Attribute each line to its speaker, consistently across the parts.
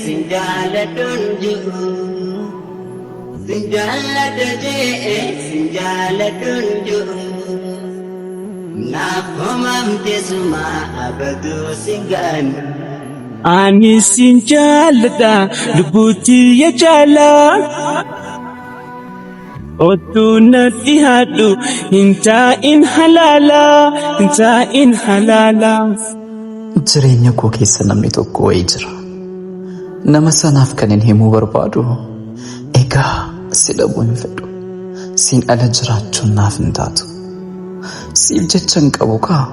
Speaker 1: sinjala dunju sinjala daje sinjala dunju na komam tesuma abadu singan
Speaker 2: ani sinjala da lubuti ya jala Otuna tihadu hinta in halala
Speaker 3: jireenya koo keessa namni tokko wayii jira. Nama sanaaf kan hin himuu barbaadu egaa si dhabuu hin fedhu. Siin ala jiraachuun naaf hin taatu. Siif jecha hin qabu kaa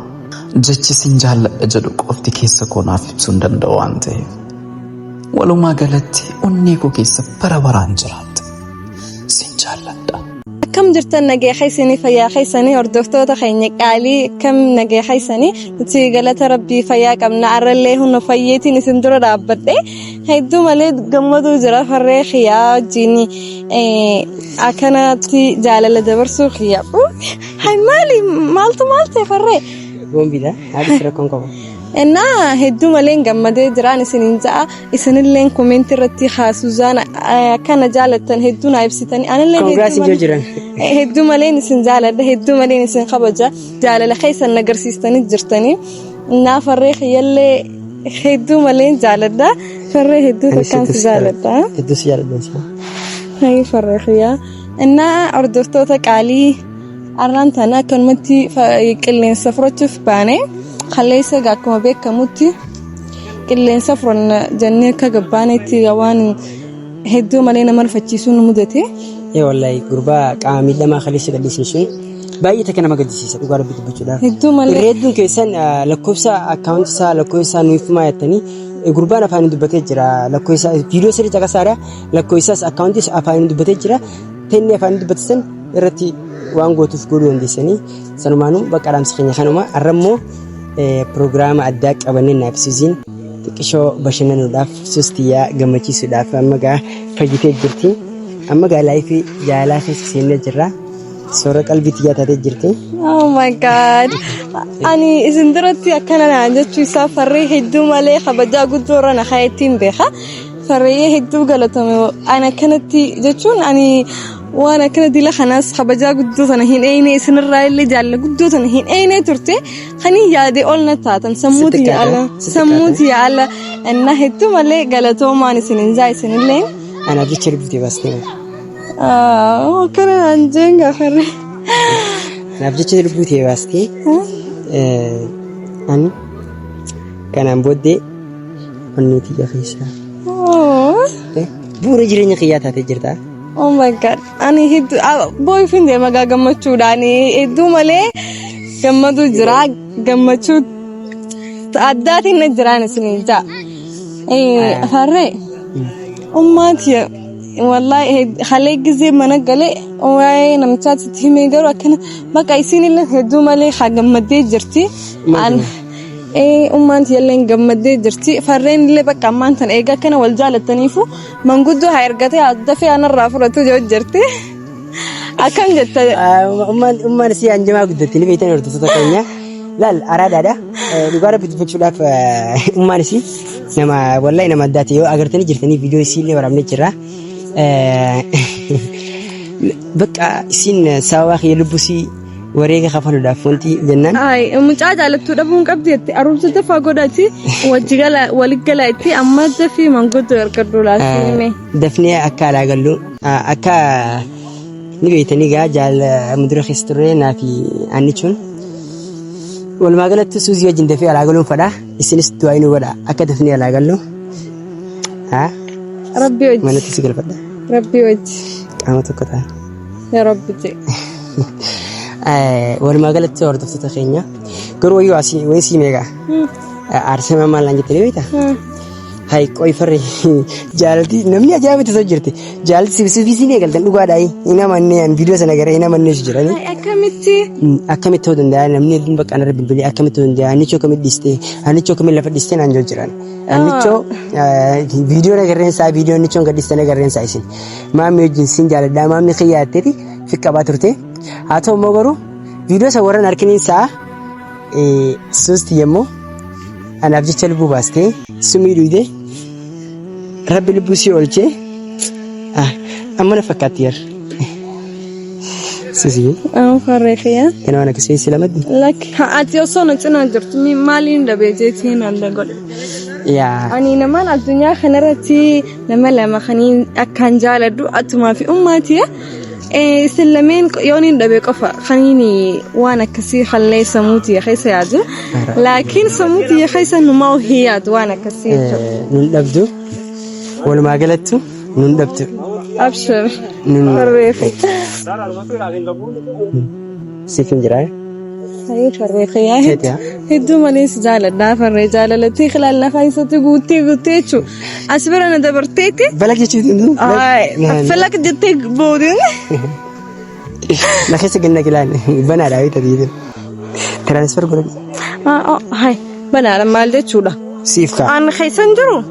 Speaker 3: jechi siin jaalladha jedhu qofti keessa koo naaf ibsuu hin danda'u waan ta'eef. Walumaa galatti onnee koo keessa bara baraan jiraata. Siin jaalladha.
Speaker 4: كم جرت النجاح حيسني فيا حيسني أردفتو تخيني قالي كم نجاح حيسني تي قالت ربي فيا كم نعر اللي هو فيتي نسندر رابطة هيدو مليد جمدو جرا فريخ يا جيني أكنتي جالة لدبرسو خيا هاي مالتي فريخ
Speaker 5: قوم بيدا هذا سركون كم
Speaker 4: إننا هيدو ملين جمدة جرا نسنينجا إسنلين كومنت رتي خاسوزان كان جالة هيدو نايبسيتني أنا اللي هيدو ملين سنجالة هيدو ملين سنخبجة جالة لخيسة نجرسيستني جرتني نا فريخ يلي هيدو ملين جالة فريخ هيدو كان جالة
Speaker 5: هيدو سيالة
Speaker 4: هاي فريخ يا إننا أردفتوتك علي أرانتنا كان متي كلين سفرت في باني خليسة قاكم بيك كمتي كلين سفرن جنة كجباني تيوان هيدو ملين مرفتشيسون مدتي
Speaker 5: إيه والله قربا كامل لما خليش قديسيشون باقي تكنا ما قديسيس أقول ربي تبجدا الريدون كيسان لكوسا أكاونت سا لكوسا نويف ما يتني قربا نفعل دبته جرا لكوسا فيديو سري جاك سارة لكوسا أكاونتس أفعل دبته جرا تاني أفعل دبتسن رتي وانغو تفكروا عندي سني سنمانو بكرام سخني خانوما أرمو برنامج أداك أبني نابسيزين تكشوا بشنا نداف سوستيا جمتي سداف أما جا فجيت جرتي أما قال لي في جالا في سنة جرا صورة قلبي تجاه تجرتي.
Speaker 4: Oh my God. أنا إذا درتي أكنا عندك شيء سافري هيدو مالي خبجا قدورة نخايتين بها فريه هيدو قالتهم أنا كنت جتون وأنا كنا دي لخناس خبجا قدوة أنا هين أيني سن الرأي اللي جال قدوة أنا هين أيني ترتي خني يادي أولنا تاتن سموتي على إن هيدو مالي قالتهم أنا سنين زاي سنين لين
Speaker 5: أنا بيشرب بدي بس كده.
Speaker 4: كنا عنجنga فري.
Speaker 5: أنا بيشرب بدي بس كي. أنا كان عم بدي النوتي جافيسا. بورجريني خياطة تجرتا.
Speaker 4: Oh my God. أنا هيدو boyfriend يا مجا جمّتشو داني هيدو ماله جمّدو جرا جمّتشو تعدّاتي نجران سنين جا. فري. أمّاتي والله خليك زي ما نقولي وين نمتات تهمي قالوا كنا ما كايسين إلا هدو مالي حاجة مدي جرتي عن أمانتي يلين جمدي جرتي فرين اللي بقى أمان تن إيجا كنا والجالة تنيفو من قدو هيرجعتي عدفي أنا الرافورة توجو جرتي أكم جت
Speaker 5: أمان سي أنجما قدتي لي بيتنا ورد تتكلمي لا أراد هذا لقارب بتفكر لا أمان سي نما والله نما داتي أقدرتني جرتني فيديو سي اللي ورامني جرا بقى سين سواخ يلبسي وريك خافنو دافونتي جنان
Speaker 4: أي مجاج على تودبون قبضتي أروح تدفع قدرتي وجعل ولقلتي أما تفي من قدر الكدولاسي
Speaker 5: دفني أكال أقوله أكا نبيتني جال مدرك استرينا في عنيشون والما قالت سوزي وجن دفي على أقولهم فدا السنس توينو ودا أكا دفني على أقوله
Speaker 4: ربي وجه
Speaker 5: ما نتسجل فدا
Speaker 4: ربي وجه
Speaker 5: أنا تقطع
Speaker 4: يا ربي جي
Speaker 5: والما قالت تورد تتخينيا قروا يواسي ويسي ميجا أرسم ما لانجي تريبيتا هاي كوي فري جالتي نمني أجابة تسجرتي جالتي سيفيسيني قالت نقول هاي هنا مني أن فيديو سنجرا هنا مني سجراني أكملتي هذا ده نمني دين بق أنا ربي بلي أكملتي هذا ده أني شو كمل ديستي أني شو كمل لفت ديستي نانجو جران أني شو فيديو نجرين سا فيديو أني شو قديستي نجرين سايسين ما ميجنسين جال ده ما مخياتي في كباترتي هاتو مغرو فيديو سوورا نركنين سا سوست يمو أنا أبجي تلبو باستي سمي دويدة rabbi lubbuu si oolchee amma na fakkaatti yar sisi
Speaker 4: farreefiya
Speaker 5: kana wana kasi silamaddi
Speaker 4: lak ati osono cina jirtu maaliin dhabeejeetiin alla godhe
Speaker 5: yaa
Speaker 4: ani namaan addunyaa kanarratti nama lama kaniin akkaan jaaladhu atumaa fi ummaatiya سلمين يونين دبي قفا خليني وانا كسي خلي سموتي يا خيسة يعجو لكن سموتي يا خيسة انه ما هي وانا كسي
Speaker 5: نندبدو ولا ما قلتو نندبدو
Speaker 4: ابشر فريفي
Speaker 5: سيفن جراي
Speaker 4: هاي فريفي يا هدو ماليس جالة دافر رجالة التي خلالنا خايسة تقوتي شو أصبر أنا دبرتيتي
Speaker 5: بلاك يجي
Speaker 4: فلك جتك بودين
Speaker 5: لا خيسة قلنا كلان بنا راوي تديدن ترانسفر قولي
Speaker 4: هاي بنا لما لديت شو ده
Speaker 5: سيفكا
Speaker 4: أنا خيسة نجرو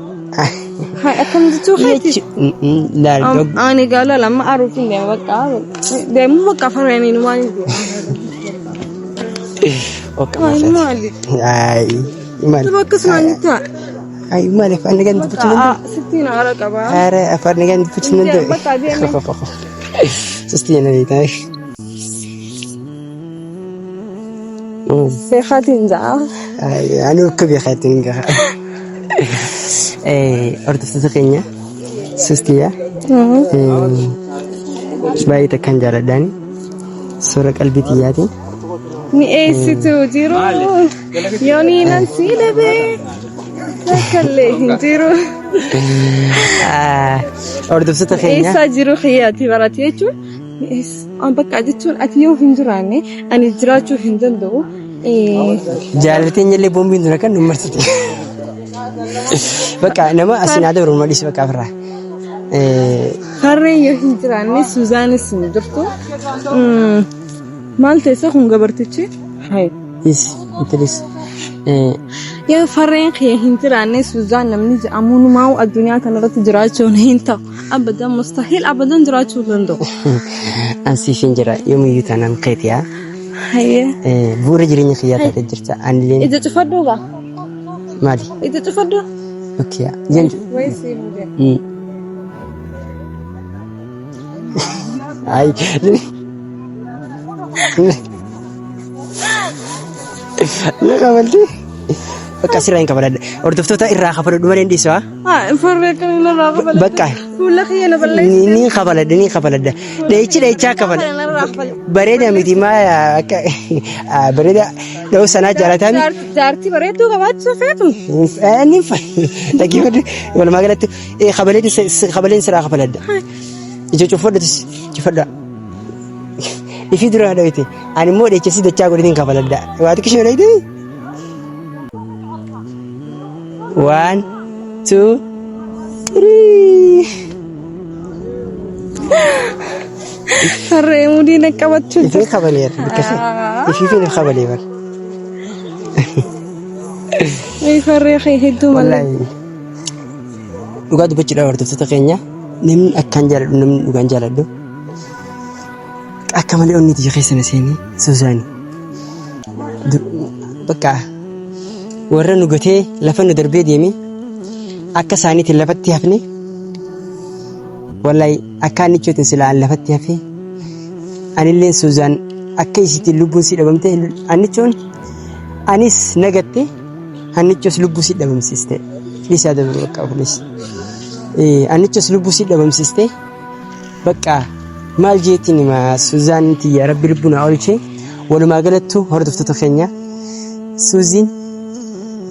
Speaker 4: هاي أكم دتو خيتي
Speaker 5: لا دوغ
Speaker 4: أنا قالوا لما أعرفين ده بقى ده مو بقى فريني نواني
Speaker 5: هاي
Speaker 4: مالك
Speaker 5: هاي مالك
Speaker 4: تبكس مانيتا
Speaker 5: هاي مالك أنا قاعد بتشنن
Speaker 4: 60 على كبا
Speaker 5: أره أفرني قاعد بتشنن سستين هاي تاش
Speaker 4: في خاتين زعل
Speaker 5: أنا كبي خاتين جا أرد تسقيني سستيا شبابي تكن جرداني سورة قلبي تياتي
Speaker 4: ni esitu jiru yoni nansi lebe kalle jiru
Speaker 5: ordo sita khenya
Speaker 4: esa jiru khiyati barati yechu es am baka jitu atiyo hinjurane ani jirachu hinjando
Speaker 5: jaallatenya le bombi ndura kan numarsati baka nama asina dabru madis baka farra
Speaker 4: harre yo hinjurane suzanne sindurto مالتي سخن قبرتشي هاي
Speaker 5: يس انتليس
Speaker 4: يا فرين خي هنتراني سوزان لمن امون ماو الدنيا كانت جراچو هنتا ابدا مستحيل ابدا جراچو لندو
Speaker 5: انسي فينجرا يوم يوتانا مقيتيا
Speaker 4: هاي
Speaker 5: بورا جريني خياتا تجرتا ان لين
Speaker 4: اذا تفدوغا
Speaker 5: مالي
Speaker 4: اذا تفدو
Speaker 5: اوكي جنج
Speaker 4: ويسي
Speaker 5: اي لا قبلتي بقى سيرين قبل وردفتوتا إرا خبر دومين دي سوا
Speaker 4: فرق لا قبل
Speaker 5: بقى
Speaker 4: ولا خينا بالله
Speaker 5: ني قبل ده ديچا قبل بريده ميدي ما بريده لو سنه جراتامي
Speaker 4: جارتي بريدو قبات سفيتو
Speaker 5: اني دقيقه ولا ما قالت خبلين سرا قبل ده يجو تفضل في درا دويتي أنا مو ده كسي دچا غورين كفالدا واتو كشي وليدي 1 2 3
Speaker 4: فريمودي نكبتشو
Speaker 5: في خبالير في الخبالير
Speaker 4: اي فريخي هدو
Speaker 5: والله وقعد بچدا ورتو تتقينيا نم اكان جال نم وغان جالدو أكمل أني تيجي خيسنا سيني سوزاني بقى ورنا قتي لفنا دربي ديمي أكا ساني تلفتي هفني والله أكاني شو تنسلا عن لفتي هفي أنا اللي سوزان أكا يسيتي اللبوسي لبمتي أني شون أنيس نغتي أني شوس لبوسي لبمسيستي ليس هذا بقى فليس أني شوس لبوسي لبمسيستي بقى maal jeetiin ma Suuzaanti ya rabbi lubbuna oolche walumaa galattu hordoftoota keenya Suuziin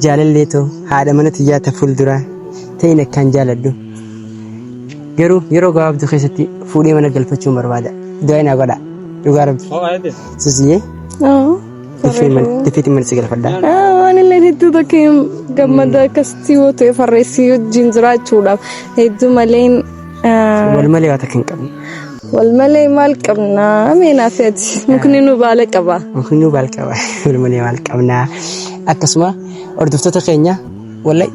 Speaker 5: jaalalleetoo haadha mana tiyyaata fuuldura ta'in akkaan jaaladhu garuu yeroo gabaabduu keessatti fuudhee mana galfachuun barbaada du'aa godha dhugaa rabbi Suuziyee Defeeti mana si galfadha
Speaker 4: waan illee hedduu bakkee gammada akkasii yoo ta'e farreessii wajjin jiraachuudhaaf hedduu maleen
Speaker 5: walumalee waa takka hin qabne
Speaker 4: والملي مال قبنا مينا فيت ممكن نبالك قبا
Speaker 5: والملي مال قبنا أكسما أردفتها خينيا ولا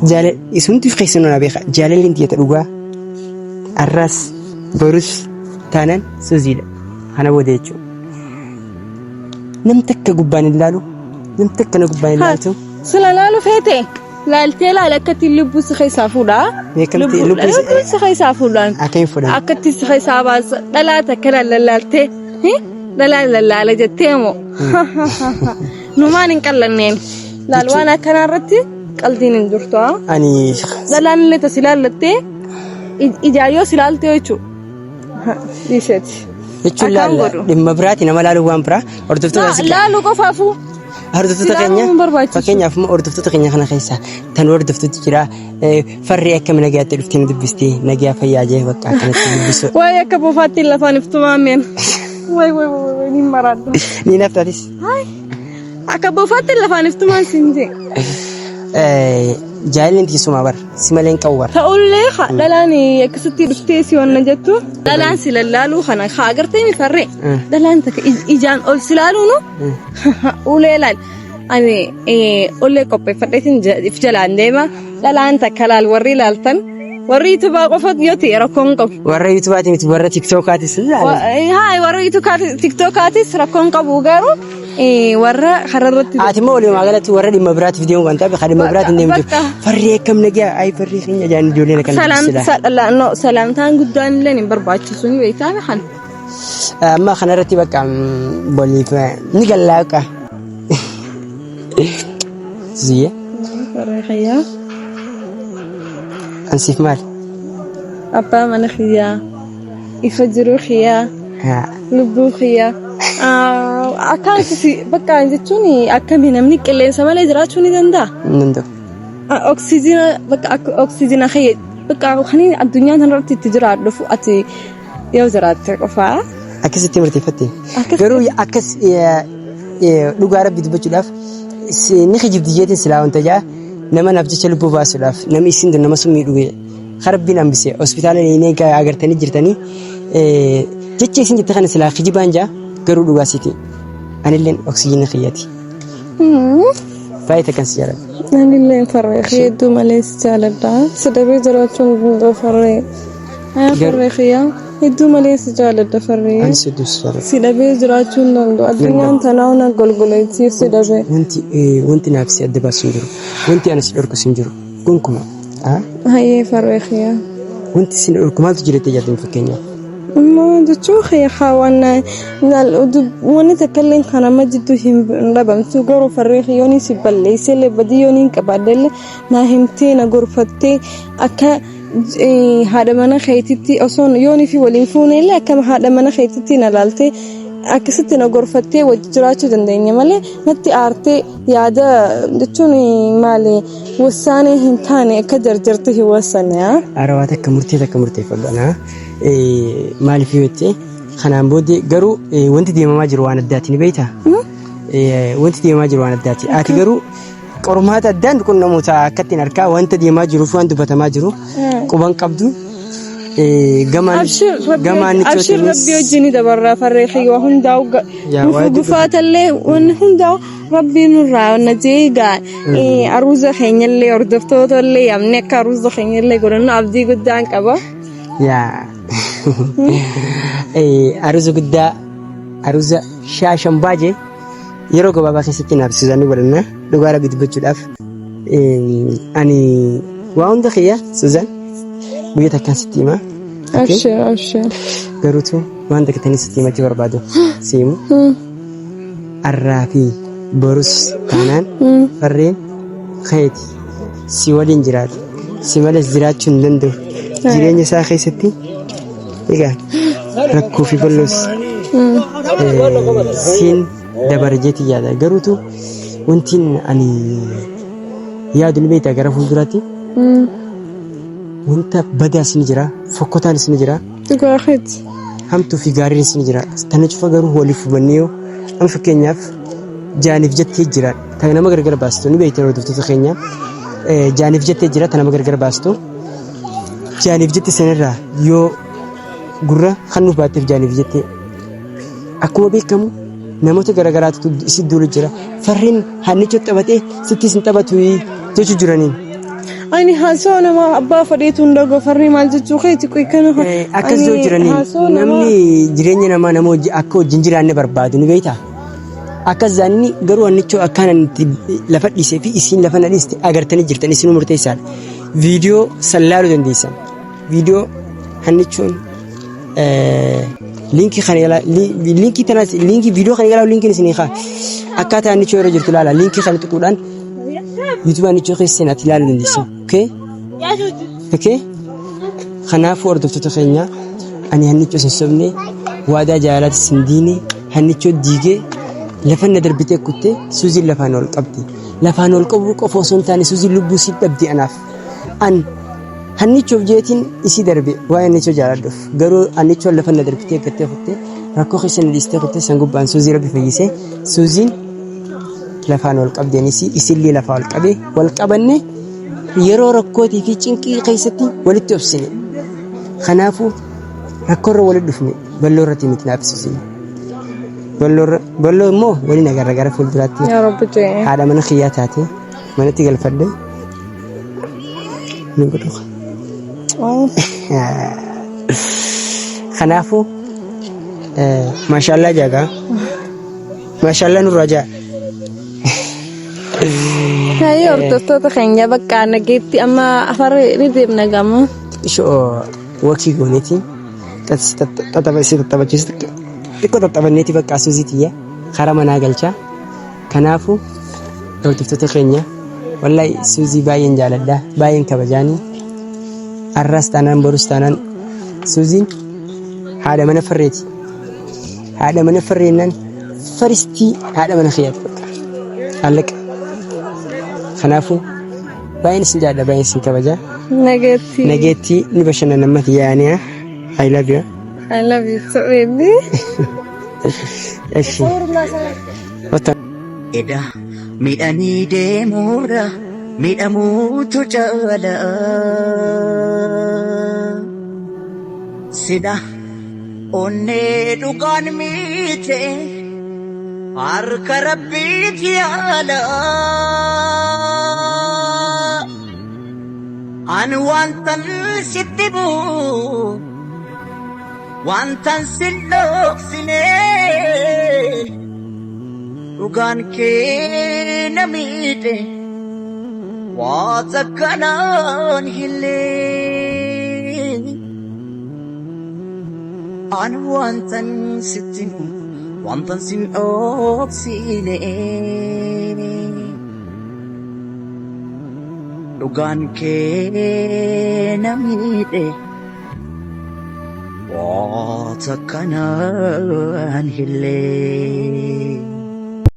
Speaker 5: جال يسون تفخيسنا نبيخ جال اللي انتي تروقا الراس بروس تانن سوزيلا أنا وديتشو نمتك قبان اللالو نمتك أنا قبان اللالو
Speaker 4: سلا لالو فيتي laaltee laalakkatti lubbuu si keessaa fuudha. Lubbuu si keessaa fuudhaan. Akkatti si keessaa baasa dhalaa takka lallaaltee lallaala jettee moo numaan hin qallanneen laal waan akkanaa irratti qaldiin hin jirtu. Dhalaan illee tas ilaallattee ijaayyoo si ilaaltee jechuudha. Dhiiseeti.
Speaker 5: Jechuun dhimma biraati nama laaluu waan biraa hordoftoota
Speaker 4: laaluu qofaafuu.
Speaker 5: Hordoftoota keenya fakkeenyaaf hordoftoota keenya kana keessa tan hordoftooti jira farri akkam nagaatti dhuftee dubbistee nagaa fayyaa jee bakka akkanatti dubbisu.
Speaker 4: Waay akka buufaatti lafaan iftumaameen. Waay ni maraadha.
Speaker 5: Ni naftaatis.
Speaker 4: Akka buufaatti lafaan iftumaan sinjee.
Speaker 5: Jaalalli tisuma bar si malee hin qabu bar.
Speaker 4: Ta'ullee dhalaan akkasitti dhuftee si wanna jettu dhalaan si lallaaluu kana agartee mi farree dhalaan takka ijaan ol si laaluunu ulee laal ani ollee qopheeffadheetiin if jalaan deema dhalaan takka laal warri laaltan warri YouTube qofatu yoo ta'e rakkoon qabu.
Speaker 5: Warra YouTube miti warra TikTokaatis.
Speaker 4: Warra TikTokaatis rakkoon qabu garuu. Warra hararratti
Speaker 5: ati moo waliin magalatti warra dhimma biraatti viidiyoon kan ta'e dhimma biraatti hin deemtu farri akkam nagaa ay farri keenya jaan ijoolleen kan
Speaker 4: salaamtaan guddaan illee hin barbaachisu ni beektaa kan
Speaker 5: amma kanarratti bakka boliif ni gallaaqa ziya
Speaker 4: farri khayya
Speaker 5: ansiif maal
Speaker 4: abbaa mana khayya ifajru khayya lubbu khayya akkanti bakka jechuun akkamiin namni qilleensa malee jiraachuu ni danda'a. Oksijiina khayya bakka kan addunyaa kanarratti itti jiraadhu ati yoo jiraatte qofaa.
Speaker 5: Akkasitti murteeffatte. Garuu akkas dhugaa rabbi dubbachuudhaaf ni kijibdi jeetiin silaa wanta jaa nama naaf jecha lubbuu baasuudhaaf namni isin nama summii dhugee harabbiin hambisee hospitaala ni agartanii jirtanii jecha isin jette kana silaa kijibaan jaa. Garuu dhugaasiti anilleen oksijiina khiyyaati. Baay'ee kan si jaalladha.
Speaker 4: Anilleen farree hedduu malee si jaalladha. Sadabee jiraachuun gundoo farree. Farree khiyyaa hedduu malee si jaalladha farree.
Speaker 5: Ani si jaalladha.
Speaker 4: Sadabee jiraachuun danda'u addunyaan tanaa ona golgoleetiif sadabee.
Speaker 5: Wanti naaf si adda baasu hin jiru. Wanti ana si dhorku hin jiru. Gonkumaa.
Speaker 4: Hayyee farree khiyyaa.
Speaker 5: Wanti si dhorku maaltu jireetti yaadame fakkeenyaaf.
Speaker 4: ما دتشو خي خوانا وانا تكلم خنا ما جدو هم ربما تقولوا فريق يوني سبلي سل بدي يوني كبادل ناهمتي نغرفتي أكا هذا منا خيتتي أصلا يوني في ولينفوني لا كم هذا منا خيتتي نلالتي أكست نغرفتي وجراتو دنديني مالي نتي أرتي يادا دتشوني مالي وساني هنتاني كجرجرتي وساني
Speaker 5: أرواتك كمرتي فقنا maaliif yoo ta'e kanaan booddee garuu wanti deemamaa jiru waan addaati ni beektaa? Wanti deemamaa jiru waan addaati. Ati garuu qormaata addaan kun namoota akkattiin harkaa wanta deemaa jiruuf waan dubbatamaa jiru quban qabdu gamaan
Speaker 4: abshir rabbi wajjini dabarraa farree xiyyaa hundaa'u gufaatallee wanni hundaa'u rabbi nurraa wanna jeegaa aruuza keenyallee hordoftootallee yamni akka aruuza keenyallee godhannu abdii guddaan qaba.
Speaker 5: Yaa aruuza guddaa aruuza shaashan baajee yeroo gabaabaa keessatti naaf Suzaan godhanna dhugaa rabbi dubbachuudhaaf ani waa hunda kiyya Suzaan guyyaa takkaan sitti himaa.
Speaker 4: Abshir.
Speaker 5: Garuutu waan takkatanii sitti himachuu barbaadu siimu arraa fi borus taanaan farreen kayeeti si waliin jiraatu si malees jiraachuu hin danda'u. Jireenya isaa keessatti egaa rakkoo fi bal'oos siin dabarjeeti yaada garuutu wantiin ani yaadu ni beektaa gara fuulduraatti wanta badaas ni jira fokkotaanis ni jira hamtuu fi gaariinis ni jira tana cufa garuu waliif hubannee yoo an fakkeenyaaf jaaniif jettee jira tan nama gargar baastu ni beektaa hordoftoota keenya jaaniif jettee jira tan nama gargar baastu. Jaaniif jettee sanarraa yoo gurra hannuuf baatteef jaaniif jettee akkuma beekamu namoota garaagaraatu si duulu jira farreen hannicha taphatee sittis hin taphatu jechuu jiraniin.
Speaker 4: Ani haasoo nama abbaa fadheetu hundagoo farrii maal jechuu keeti kana
Speaker 5: akkas yoo jiraniin namni jireenya namaa nama akka wajjin jiraanne barbaadu ni beektaa akkas zaanni garuu annichoo akkaan lafa dhiisee fi isiin lafa na dhiiste agartanii jirtan isinuu murteessaadha. Viidiyoo sallaaluu dandeessan. Viidiyoo annichoon linkii kan linkii tanas linkii viidiyoo kan ilaalu linkiin isinii kaa akkaataa annichoo irra jirtu ilaala linkii kan tuquudhaan YouTube annichoo keessan ati ilaaluu dandeessan. Okay? Kanaafuu hordoftoota keenya ani annichoo sossobnee waadaa jaalala sindiine annichoo diigee lafa na darbitee kuttee suuziin lafaan ol qabdi. Lafaan ol qabu qofa osoo hin taane suuziin lubbuu siif dhabdi anaaf. Annichoof jeetiin isii darbe waa'ee annichoo jaaladhuuf garuu annichoo lafa na darbitee gattee kuttee rakkoo keessa na dhiistee kuttee san gubbaan suuzii rabbi fayyisee suuziin lafaan ol qabdeenis isillee lafaa ol qabee wal qabanne yeroo rakkootii fi cinqii keessatti walitti obsine. Kanaafuu rakkoorra walitti dhufne balloo irratti miti naafsisine. Balloo immoo waliin agarra gara fuulduraatti haadha mana kiyyaa taate manatti galfadde ni godhu. Kanaafuu maashaallah jaagaa maashaallah nurraa jaa.
Speaker 4: Hayo hordoftoota keenya bakka nageetti amma afar rideemna gamoo.
Speaker 5: Ishoo wakii gooneetiin tattabachiisu xiqqoo tattabanneeti bakka suuziitiyya karaa manaa galchaa. Kanaafuu hordoftoota keenya wallahi suuzii baay'een jaaladha baay'een kabajaanii arras taanaan borus taanaan suuziin haadha mana farreeti. Haadha mana farreennan faristii haadha mana kiyyaati bakka allaqa. Kanaafuu baay'een isin jaalladha baay'een isin kabajaa. Nageetti ni bashannana ammati yaaniya. I love you.
Speaker 4: I love you so baby.
Speaker 5: Eshi.
Speaker 1: Eda midhanii deemuudha midhamuutu caala. Sida onnee dhugaan miite harka rabbiiti yaala. An wantan sitti buu wantan sin dhoksine dhugaan kee na miidhe waa takkanaan hillee. An wantan sitti buu wantan sin dhoksine dhugaan kee na miidhe waa takkanaan hillee.